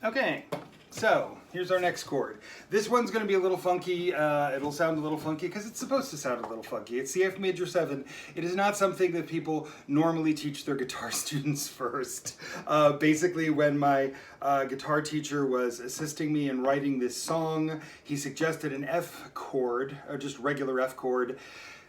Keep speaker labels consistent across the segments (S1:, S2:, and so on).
S1: Okay, so here's our next chord. This one's going to be a little funky. It'll sound a little funky because it's supposed to sound a little funky. It's the F major 7. It is not something that people normally teach their guitar students first. Basically, when my guitar teacher was assisting me in writing this song, he suggested an F chord, or just regular F chord.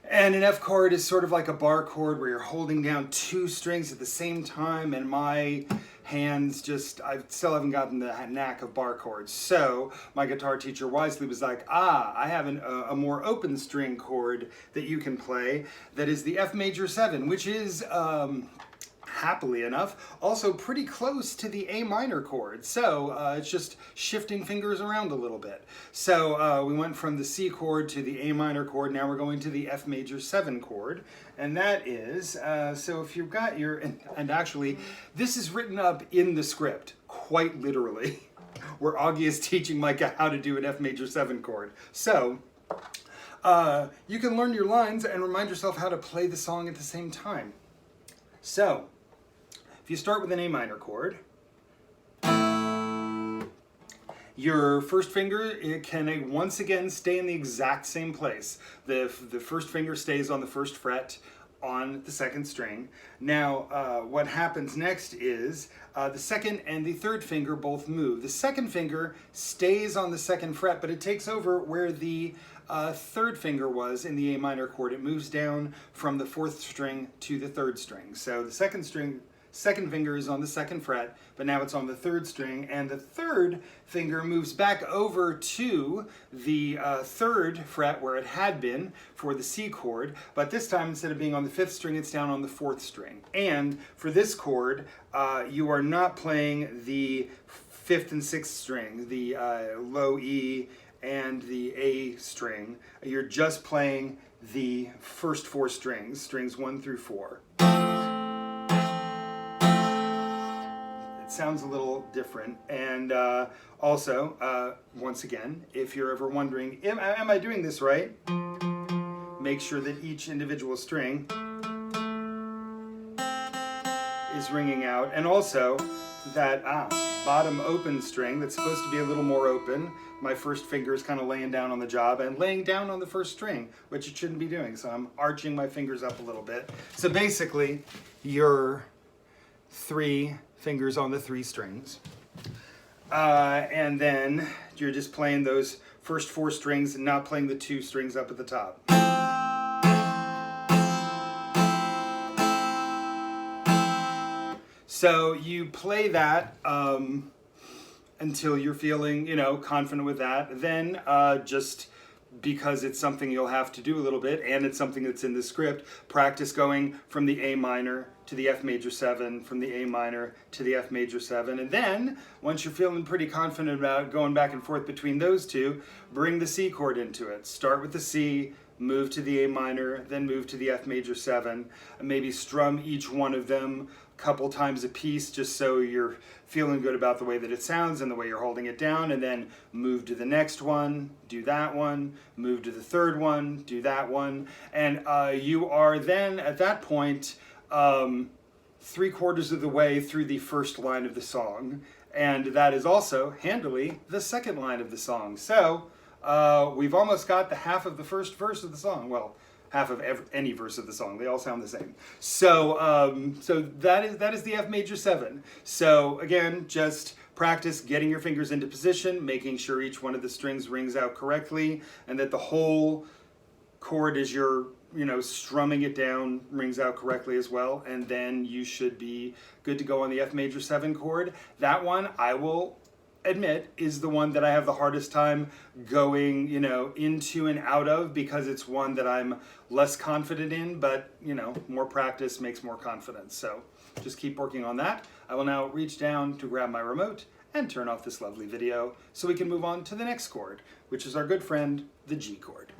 S1: And an F chord is sort of like a bar chord where you're holding down 2 strings at the same time, and my hands I still haven't gotten the knack of bar chords. So my guitar teacher wisely was like, I have a more open string chord that you can play that is the F major 7, which is, happily enough, also pretty close to the A minor chord. So it's just shifting fingers around a little bit. So we went from the C chord to the A minor chord. Now we're going to the F major 7 chord. And that is, so if you've got your, and actually, this is written up in the script, quite literally, where Augie is teaching Micah how to do an F major 7 chord. So you can learn your lines and remind yourself how to play the song at the same time. So, if you start with an A minor chord, your first finger can once again stay in the exact same place. The first finger stays on the first fret on the second string. Now, what happens next is the second and the third finger both move. The second finger stays on the second fret, but it takes over where the third finger was in the A minor chord. It moves down from the 4th string to the 3rd string. So the second finger is on the 2nd fret, but now it's on the 3rd string, and the 3rd finger moves back over to the 3rd fret where it had been for the C chord, but this time instead of being on the 5th string, it's down on the 4th string. And for this chord, you are not playing the 5th and 6th string, the low E and the A string. You're just playing the first 4 strings, strings 1 through 4. It sounds a little different. And also, once again, if you're ever wondering, am I doing this right? Make sure that each individual string is ringing out. And also that bottom open string that's supposed to be a little more open. My first finger is kind of laying down on the job and laying down on the first string, which it shouldn't be doing. So I'm arching my fingers up a little bit. So basically, your 3 fingers on the 3 strings. And then you're just playing those first 4 strings and not playing the 2 strings up at the top. So you play that until you're feeling, confident with that. Then just because it's something you'll have to do a little bit, and it's something that's in the script, practice going from the A minor to the F major 7, from the A minor to the F major 7. And then, once you're feeling pretty confident about going back and forth between those two, bring the C chord into it. Start with the C, move to the A minor, then move to the F major 7, and maybe strum each one of them a couple times a piece just so you're feeling good about the way that it sounds and the way you're holding it down, and then move to the next one, do that one, move to the third one, do that one, and you are then at that point 3/4 of the way through the first line of the song, and that is also handily the second line of the song. So we've almost got the half of the first verse of the song. Well, half of any verse of the song. They all sound the same. So so that is the F major 7. So again, just practice getting your fingers into position, making sure each one of the strings rings out correctly, and that the whole chord as you're strumming it down rings out correctly as well, and then you should be good to go on the F major 7 chord. That one, I will admit, is the one that I have the hardest time going, into and out of, because it's one that I'm less confident in, but, more practice makes more confidence. So just keep working on that. I will now reach down to grab my remote and turn off this lovely video so we can move on to the next chord, which is our good friend, the G chord.